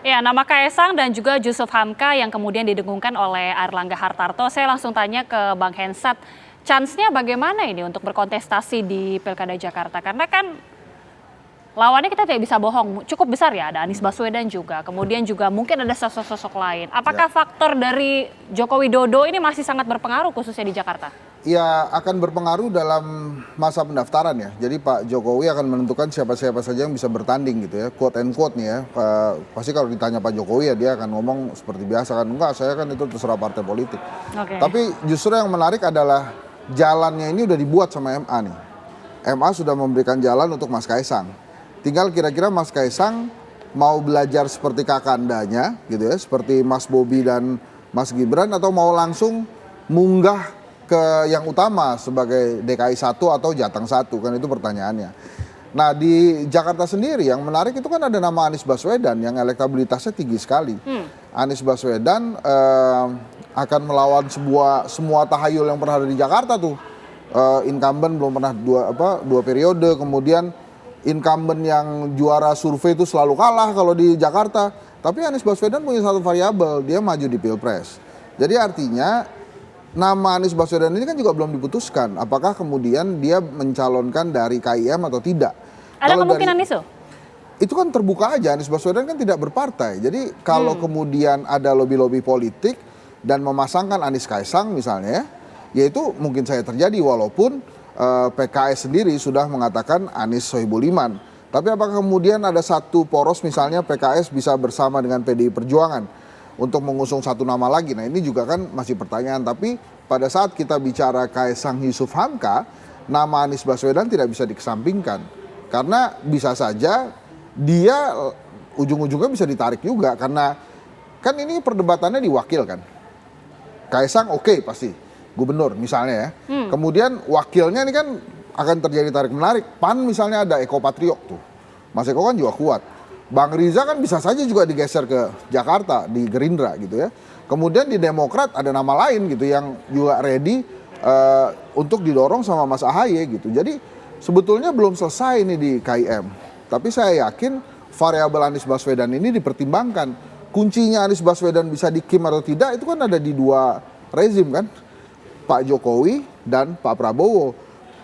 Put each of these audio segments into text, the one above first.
Ya, nama Kaesang dan juga Jusuf Hamka yang kemudian didengungkan oleh Airlangga Hartarto. Saya langsung tanya ke Bang Hensat, chance-nya bagaimana ini untuk berkontestasi di Pilkada Jakarta? Karena kan lawannya kita tidak bisa bohong, cukup besar ya, ada Anies Baswedan juga, kemudian juga mungkin ada sosok-sosok lain. Apakah faktor dari Joko Widodo ini masih sangat berpengaruh khususnya di Jakarta? Ya, akan berpengaruh dalam masa pendaftaran ya. Jadi Pak Jokowi akan menentukan siapa-siapa saja yang bisa bertanding gitu ya. Quote and quote nih ya. Pasti kalau ditanya Pak Jokowi ya dia akan ngomong seperti biasa kan. Enggak, saya kan itu terserah partai politik. Tapi justru yang menarik adalah jalannya ini udah dibuat sama MA nih. MA sudah memberikan jalan untuk Mas Kaesang. Tinggal kira-kira Mas Kaesang mau belajar seperti kakandanya gitu ya. Seperti Mas Bobi dan Mas Gibran atau mau langsung munggah ke yang utama sebagai DKI 1 atau Jateng 1 kan itu pertanyaannya. Nah di Jakarta sendiri yang menarik itu kan ada nama Anies Baswedan yang elektabilitasnya tinggi sekali. Anies Baswedan akan melawan semua tahayul yang pernah ada di Jakarta tuh. Incumbent belum pernah dua periode, kemudian incumbent yang juara survei itu selalu kalah kalau di Jakarta. Tapi Anies Baswedan punya satu variabel, dia maju di Pilpres. Jadi artinya nama Anies Baswedan ini kan juga belum diputuskan. Apakah kemudian dia mencalonkan dari KIM atau tidak? Ada kemungkinan itu? Itu kan terbuka aja, Anies Baswedan kan tidak berpartai. Jadi kalau kemudian ada lobby-lobby politik dan memasangkan Anies Kaesang misalnya, ya itu mungkin saja terjadi walaupun PKS sendiri sudah mengatakan Anies Sohibul Iman. Tapi apakah kemudian ada satu poros misalnya PKS bisa bersama dengan PDI Perjuangan untuk mengusung satu nama lagi? Nah ini juga kan masih pertanyaan. Tapi pada saat kita bicara Kaesang Yusuf Hamka, nama Anies Baswedan tidak bisa dikesampingkan. Karena bisa saja dia ujung-ujungnya bisa ditarik juga. Karena kan ini perdebatannya di wakil kan. Kaesang oke, pasti gubernur misalnya ya. Kemudian wakilnya ini kan akan terjadi tarik-menarik. PAN misalnya ada Eko Patriok tuh. Mas Eko kan juga kuat. Bang Riza kan bisa saja juga digeser ke Jakarta di Gerindra gitu ya. Kemudian di Demokrat ada nama lain gitu yang juga ready untuk didorong sama Mas Ahaye gitu. Jadi sebetulnya belum selesai ini di KIM. Tapi saya yakin variabel Anies Baswedan ini dipertimbangkan. Kuncinya Anies Baswedan bisa di KIM atau tidak itu kan ada di dua rezim kan. Pak Jokowi dan Pak Prabowo.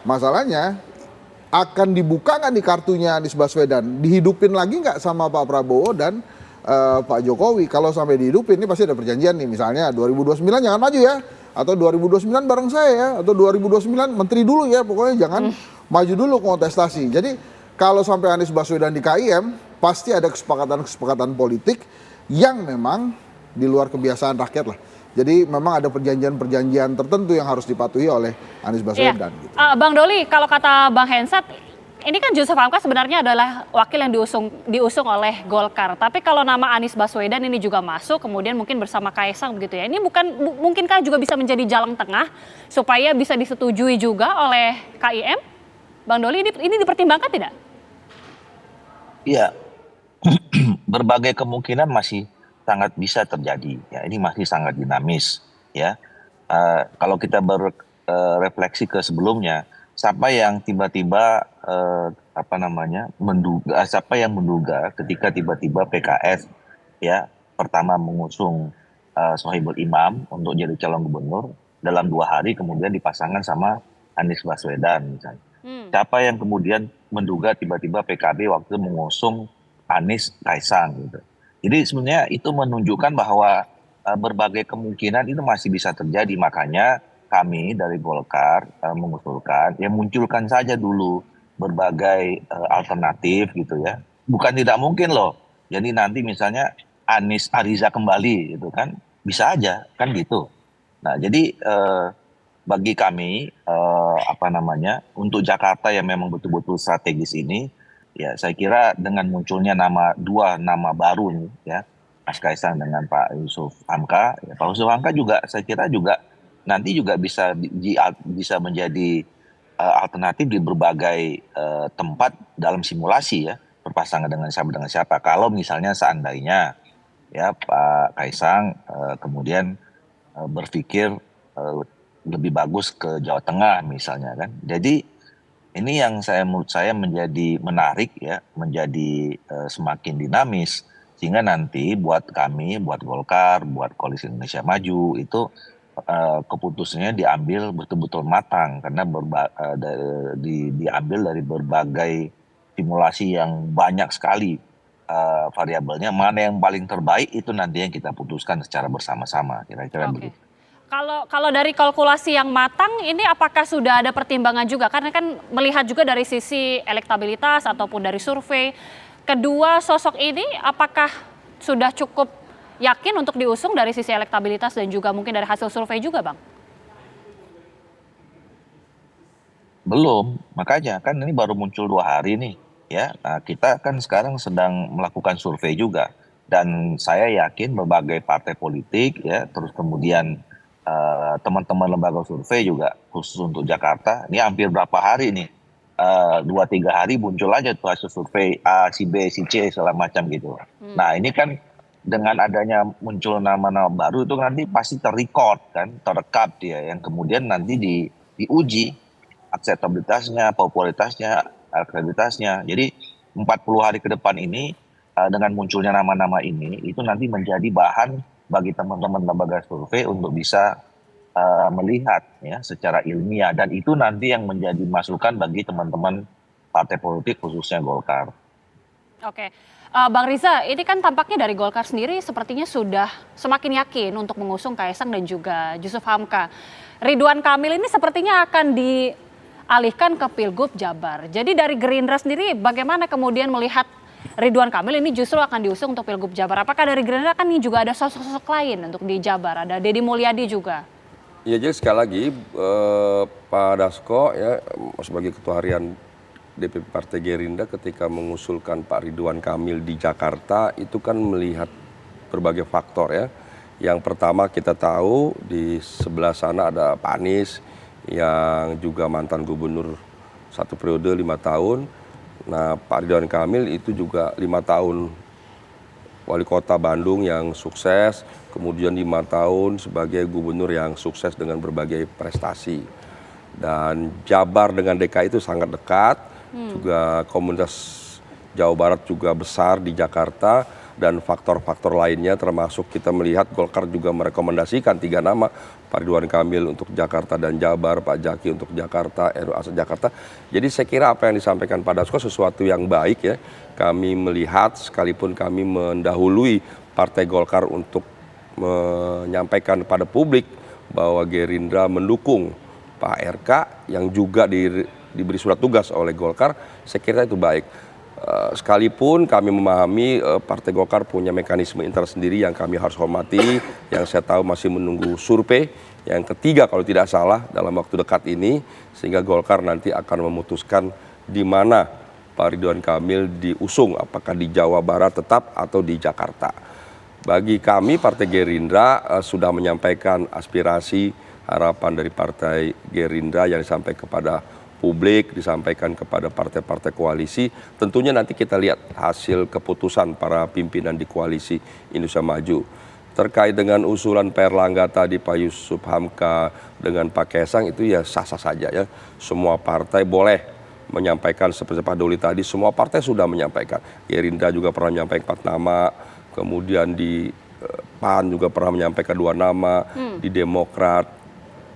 Masalahnya akan dibuka nggak nih kartunya Anies Baswedan? Dihidupin lagi nggak sama Pak Prabowo dan Pak Jokowi? Kalau sampai dihidupin ini pasti ada perjanjian nih. Misalnya 2029 jangan maju ya. Atau 2029 bareng saya ya. Atau 2029 menteri dulu ya. Pokoknya jangan maju dulu kontestasi. Jadi kalau sampai Anies Baswedan di KIM pasti ada kesepakatan-kesepakatan politik yang memang di luar kebiasaan rakyat lah. Jadi memang ada perjanjian-perjanjian tertentu yang harus dipatuhi oleh Anies Baswedan. Iya. Gitu. Bang Doli, kalau kata Bang Hensat, ini kan Jusuf Hamka sebenarnya adalah wakil yang diusung oleh Golkar. Tapi kalau nama Anies Baswedan ini juga masuk, kemudian mungkin bersama Kaesang begitu ya. Ini mungkinkah juga bisa menjadi jalan tengah supaya bisa disetujui juga oleh KIM? Bang Doli, ini dipertimbangkan tidak? Iya, berbagai kemungkinan masih sangat bisa terjadi. Ya, ini masih sangat dinamis. Ya, kalau kita berefleksi ke sebelumnya, siapa yang tiba-tiba siapa yang menduga ketika tiba-tiba PKS ya pertama mengusung Sohibul Imam untuk jadi calon gubernur, dalam 2 hari kemudian dipasangkan sama Anies Baswedan misalnya. Siapa yang kemudian menduga tiba-tiba PKB waktu mengusung Anies Kaesang gitu. Jadi sebenarnya itu menunjukkan bahwa berbagai kemungkinan itu masih bisa terjadi. Makanya kami dari Golkar mengusulkan ya munculkan saja dulu berbagai alternatif gitu ya. Bukan tidak mungkin loh. Jadi nanti misalnya Anies Ariza kembali gitu kan, bisa aja kan gitu. Nah jadi bagi kami untuk Jakarta yang memang betul-betul strategis ini, ya saya kira dengan munculnya dua nama baru nih ya, Mas Kaesang dengan Pak Yusuf Hamka. Ya, Pak Yusuf Hamka juga saya kira juga nanti juga bisa menjadi alternatif di berbagai tempat dalam simulasi ya, berpasangan dengan siapa. Kalau misalnya seandainya ya Pak Kaesang kemudian berpikir lebih bagus ke Jawa Tengah misalnya kan. Jadi ini yang menurut saya menjadi menarik ya, menjadi semakin dinamis Sehingga nanti buat kami, buat Golkar, buat Koalisi Indonesia Maju itu keputusannya diambil betul-betul matang karena diambil dari berbagai simulasi yang banyak sekali variabelnya. Mana yang paling terbaik itu nanti yang kita putuskan secara bersama-sama, kira-kira Oke. begitu. Kalau dari kalkulasi yang matang ini apakah sudah ada pertimbangan juga? Karena kan melihat juga dari sisi elektabilitas ataupun dari survei, kedua sosok ini apakah sudah cukup yakin untuk diusung dari sisi elektabilitas dan juga mungkin dari hasil survei juga, Bang? Belum, makanya kan ini baru muncul 2 hari nih, ya. Nah, kita kan sekarang sedang melakukan survei juga, dan saya yakin berbagai partai politik, ya, terus kemudian teman-teman lembaga survei juga khusus untuk Jakarta, ini hampir berapa hari nih, 2-3 hari muncul aja tuh hasil survei A, si B, si C, segala macam gitu. Nah ini kan dengan adanya muncul nama-nama baru itu nanti pasti terrecord kan, terekam dia, yang kemudian nanti diuji akseptabilitasnya, popularitasnya, akreditasnya. Jadi 40 hari ke depan ini dengan munculnya nama-nama ini itu nanti menjadi bahan bagi teman-teman lembaga survei untuk bisa melihat ya secara ilmiah, dan itu nanti yang menjadi masukan bagi teman-teman partai politik khususnya Golkar. Oke, Bang Riza, ini kan tampaknya dari Golkar sendiri sepertinya sudah semakin yakin untuk mengusung Kaesang dan juga Jusuf Hamka. Ridwan Kamil ini sepertinya akan dialihkan ke Pilgub Jabar. Jadi dari Gerindra sendiri bagaimana kemudian melihat Ridwan Kamil ini justru akan diusung untuk Pilgub Jabar? Apakah dari Gerindra kan ini juga ada sosok-sosok lain untuk di Jabar, ada Deddy Mulyadi juga? Ya, jadi sekali lagi Pak Dasko ya sebagai Ketua Harian DPP Partai Gerindra ketika mengusulkan Pak Ridwan Kamil di Jakarta itu kan melihat berbagai faktor ya. Yang pertama kita tahu di sebelah sana ada Pak Anies yang juga mantan gubernur 1 periode 5 tahun. Nah, Pak Ridwan Kamil itu juga 5 tahun wali kota Bandung yang sukses, kemudian 5 tahun sebagai gubernur yang sukses dengan berbagai prestasi. Dan Jabar dengan DKI itu sangat dekat, juga komunitas Jawa Barat juga besar di Jakarta, dan faktor-faktor lainnya termasuk kita melihat Golkar juga merekomendasikan 3 nama, Pak Ridwan Kamil untuk Jakarta dan Jabar, Pak Jaki untuk Jakarta, Heru Asad Jakarta. Jadi saya kira apa yang disampaikan Pak Dasko sesuatu yang baik ya. Kami melihat sekalipun kami mendahului Partai Golkar untuk menyampaikan pada publik bahwa Gerindra mendukung Pak RK yang juga diberi surat tugas oleh Golkar, saya kira itu baik. Sekalipun kami memahami Partai Golkar punya mekanisme internal sendiri yang kami harus hormati, yang saya tahu masih menunggu survei yang ketiga kalau tidak salah dalam waktu dekat ini, sehingga Golkar nanti akan memutuskan di mana Pak Ridwan Kamil diusung, apakah di Jawa Barat tetap atau di Jakarta. Bagi kami Partai Gerindra sudah menyampaikan aspirasi harapan dari Partai Gerindra yang disampaikan kepada publik, disampaikan kepada partai-partai koalisi. Tentunya nanti kita lihat hasil keputusan para pimpinan di koalisi Indonesia Maju. Terkait dengan usulan Pak Erlangga tadi, Pak Jusuf Hamka dengan Pak Kaesang itu ya sah-sah saja ya. Semua partai boleh menyampaikan seperti Pak Doli tadi, semua partai sudah menyampaikan. Gerindra juga pernah menyampaikan 4 nama, kemudian di PAN juga pernah menyampaikan 2 nama, di Demokrat,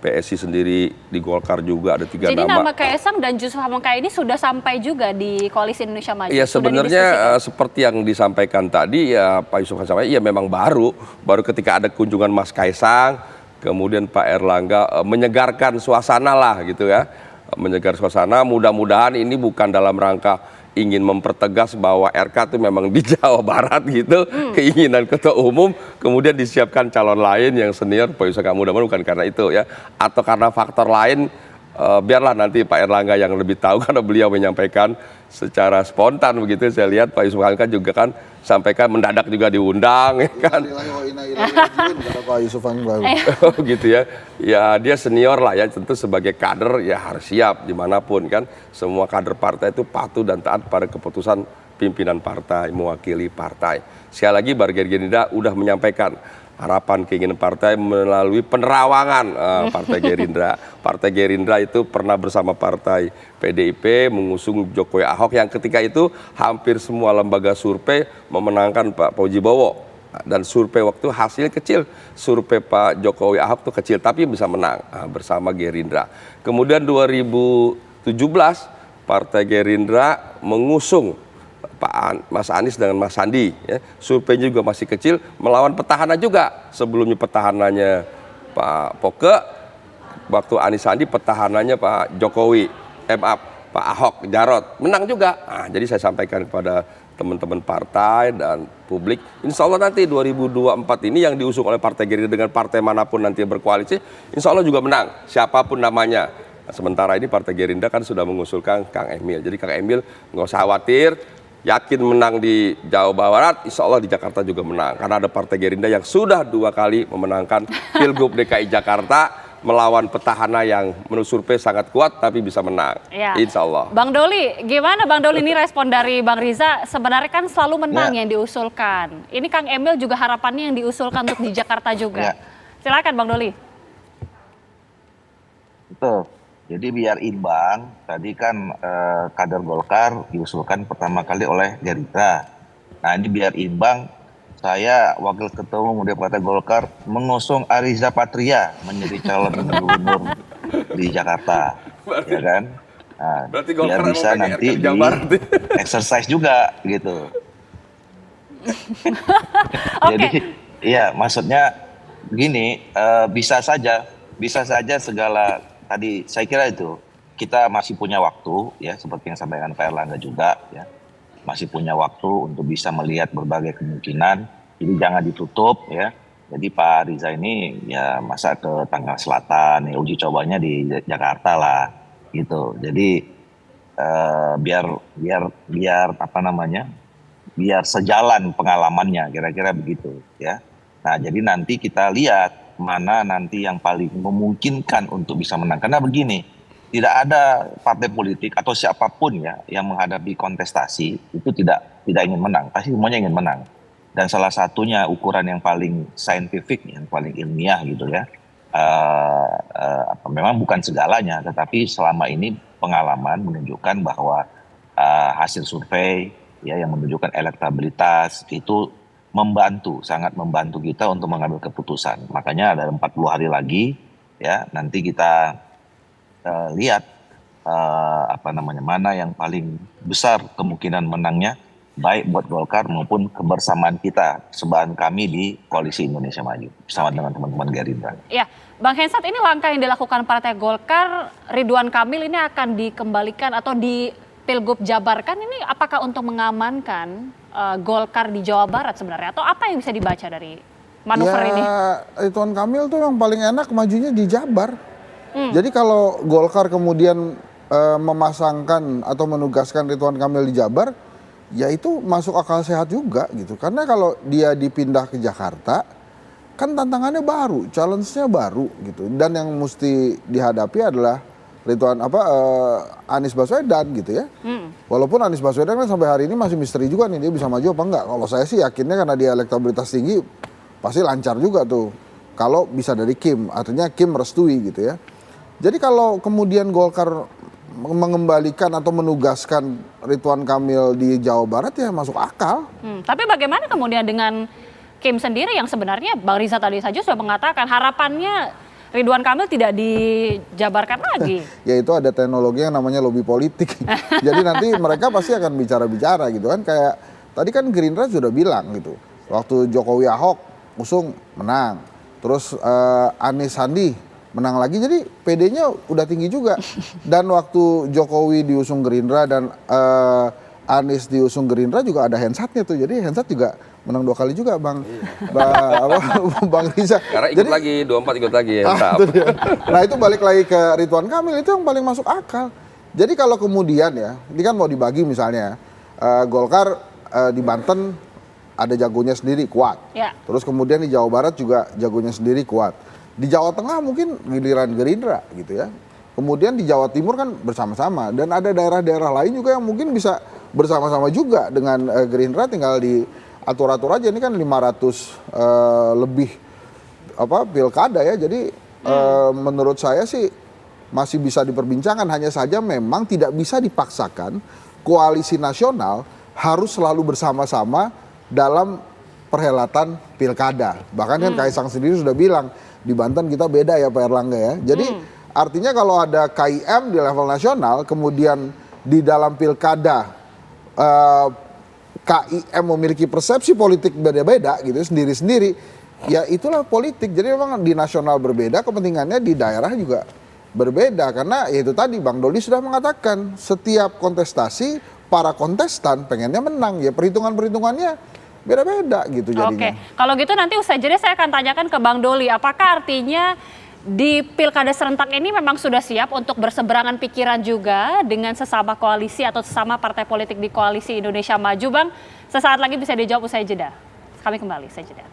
PSI sendiri, di Golkar juga ada 3 nama. Jadi nama Kaesang dan Jusuf Hamka ini sudah sampai juga di Koalisi Indonesia Maju? Ya sebenarnya seperti yang disampaikan tadi ya Pak Jusuf Hamka, ya memang baru ketika ada kunjungan Mas Kaesang, kemudian Pak Erlangga menyegarkan suasana lah gitu ya. Menyegar suasana, mudah-mudahan ini bukan dalam rangka ingin mempertegas bahwa RK itu memang di Jawa Barat gitu, keinginan ketua umum, kemudian disiapkan calon lain yang senior, Pak Yusuf, mudah-mudahan bukan karena itu ya, atau karena faktor lain, biarlah nanti Pak Erlangga yang lebih tahu karena beliau menyampaikan secara spontan begitu. Saya lihat Pak Yusuf Hamka juga kan sampaikan mendadak juga diundang ya kan. Pak Yusuf Hamka gitu ya. Ya dia senior lah ya, tentu sebagai kader ya harus siap dimanapun kan. Semua kader partai itu patuh dan taat pada keputusan pimpinan partai, mewakili partai. Sekali lagi Gerindra udah menyampaikan harapan keinginan partai melalui penerawangan Partai Gerindra. Partai Gerindra itu pernah bersama Partai PDIP mengusung Jokowi Ahok yang ketika itu hampir semua lembaga survei memenangkan Pak Fauzi Bowo. Dan survei waktu hasilnya kecil, survei Pak Jokowi Ahok itu kecil tapi bisa menang bersama Gerindra. Kemudian 2017 Partai Gerindra mengusung Mas Anies dengan Mas Sandi, ya. Surveinya juga masih kecil, melawan petahana juga. Sebelumnya petahananya Pak Poke, waktu Anies Sandi petahananya Pak Jokowi, Pak Ahok, Jarot, menang juga. Nah, jadi saya sampaikan kepada teman-teman partai dan publik, insya Allah nanti 2024 ini yang diusung oleh Partai Gerindra dengan partai manapun nanti berkoalisi, insya Allah juga menang, siapapun namanya. Nah, sementara ini Partai Gerindra kan sudah mengusulkan Kang Emil, jadi Kang Emil nggak usah khawatir, yakin menang di Jawa Barat, insya Allah di Jakarta juga menang. Karena ada Partai Gerindra yang sudah 2 kali memenangkan Pilgub DKI Jakarta, melawan petahana yang menurut survei sangat kuat tapi bisa menang, ya. Insya Allah. Bang Doli, gimana Bang Doli ini respon dari Bang Riza? Sebenarnya kan selalu menang yang diusulkan. Ini Kang Emil juga harapannya yang diusulkan untuk di Jakarta juga. Silakan Bang Doli. Betul. Jadi biar imbang, tadi kan kader Golkar diusulkan pertama kali oleh Gerindra. Nah ini biar imbang, saya Wakil Ketua Umum Partai Golkar mengusung Ariza Patria menjadi calon gubernur di Jakarta, ya kan? Nah, biar bisa nanti di exercise juga gitu. Jadi, iya maksudnya begini, bisa saja segala tadi saya kira itu kita masih punya waktu ya seperti yang sampaikan Pak Erlangga juga ya. Masih punya waktu untuk bisa melihat berbagai kemungkinan, jadi jangan ditutup ya. Jadi Pak Riza ini ya masa ke Tangerang Selatan, ya uji cobanya di Jakarta lah, gitu. Jadi biar apa namanya, biar sejalan pengalamannya, kira-kira begitu ya. Nah jadi nanti kita lihat mana nanti yang paling memungkinkan untuk bisa menang. Karena begini. Tidak ada partai politik atau siapapun ya yang menghadapi kontestasi itu tidak ingin menang, pasti semuanya ingin menang. Dan salah satunya ukuran yang paling saintifik, yang paling ilmiah gitu ya, memang bukan segalanya, tetapi selama ini pengalaman menunjukkan bahwa hasil survei ya yang menunjukkan elektabilitas itu sangat membantu kita untuk mengambil keputusan. Makanya ada 40 hari lagi ya nanti kita lihat mana yang paling besar kemungkinan menangnya baik buat Golkar maupun kebersamaan kita sebagian kami di Koalisi Indonesia Maju bersama dengan teman-teman Gerindra. Ya, Bang Hensat, ini langkah yang dilakukan Partai Golkar, Ridwan Kamil ini akan dikembalikan atau di Pilgub Jabarkan ini apakah untuk mengamankan Golkar di Jawa Barat sebenarnya atau apa yang bisa dibaca dari manuver ini? Ridwan Kamil tuh yang paling enak majunya di Jabar. Jadi kalau Golkar kemudian memasangkan atau menugaskan Ridwan Kamil di Jabar, ya itu masuk akal sehat juga gitu. Karena kalau dia dipindah ke Jakarta, kan tantangannya baru, challenge-nya baru gitu. Dan yang mesti dihadapi adalah Anies Baswedan gitu ya. Walaupun Anies Baswedan kan sampai hari ini masih misteri juga nih, dia bisa maju apa enggak. Kalau saya sih yakinnya karena dia elektabilitas tinggi, pasti lancar juga tuh. Kalau bisa dari Kim, artinya Kim merestui gitu ya. Jadi kalau kemudian Golkar mengembalikan atau menugaskan Ridwan Kamil di Jawa Barat ya masuk akal. Tapi bagaimana kemudian dengan Kim sendiri yang sebenarnya Bang Riza tadi saja sudah mengatakan harapannya Ridwan Kamil tidak dijabarkan lagi. Ya itu ada teknologi yang namanya lobby politik. Jadi nanti mereka pasti akan bicara-bicara gitu kan. Kayak tadi kan Gerindra sudah bilang gitu. Waktu Jokowi Ahok usung menang. Terus Anies Sandi menang lagi, jadi PD-nya udah tinggi juga. Dan waktu Jokowi diusung Gerindra dan Anies diusung Gerindra juga ada Hensatnya tuh. Jadi Hensat juga menang 2 kali juga Bang Riza. Karena ikut lagi, 24 ikut lagi ya. Nah itu balik lagi ke Ridwan Kamil, itu yang paling masuk akal. Jadi kalau kemudian ya, ini kan mau dibagi misalnya, Golkar di Banten ada jagonya sendiri kuat. Ya. Terus kemudian di Jawa Barat juga jagonya sendiri kuat. Di Jawa Tengah mungkin giliran Gerindra gitu ya. Kemudian di Jawa Timur kan bersama-sama. Dan ada daerah-daerah lain juga yang mungkin bisa bersama-sama juga dengan Gerindra, tinggal diatur-atur aja. Ini kan 500 lebih pilkada ya. Jadi menurut saya sih masih bisa diperbincangkan, hanya saja memang tidak bisa dipaksakan koalisi nasional harus selalu bersama-sama dalam perhelatan pilkada. Bahkan kan Kaisang sendiri sudah bilang di Banten kita beda ya Pak Erlangga ya. Jadi artinya kalau ada KIM di level nasional kemudian di dalam pilkada KIM memiliki persepsi politik beda-beda gitu sendiri-sendiri, ya itulah politik. Jadi memang di nasional berbeda, kepentingannya di daerah juga berbeda. Karena ya itu tadi Bang Doli sudah mengatakan, setiap kontestasi para kontestan pengennya menang, ya perhitungan-perhitungannya beda-beda gitu jadinya. Oke, kalau gitu nanti usai jeda saya akan tanyakan ke Bang Doli, apakah artinya di pilkada serentak ini memang sudah siap untuk berseberangan pikiran juga dengan sesama koalisi atau sesama partai politik di koalisi Indonesia Maju, Bang? Sesaat lagi bisa dijawab usai jeda. Kami kembali usai jeda.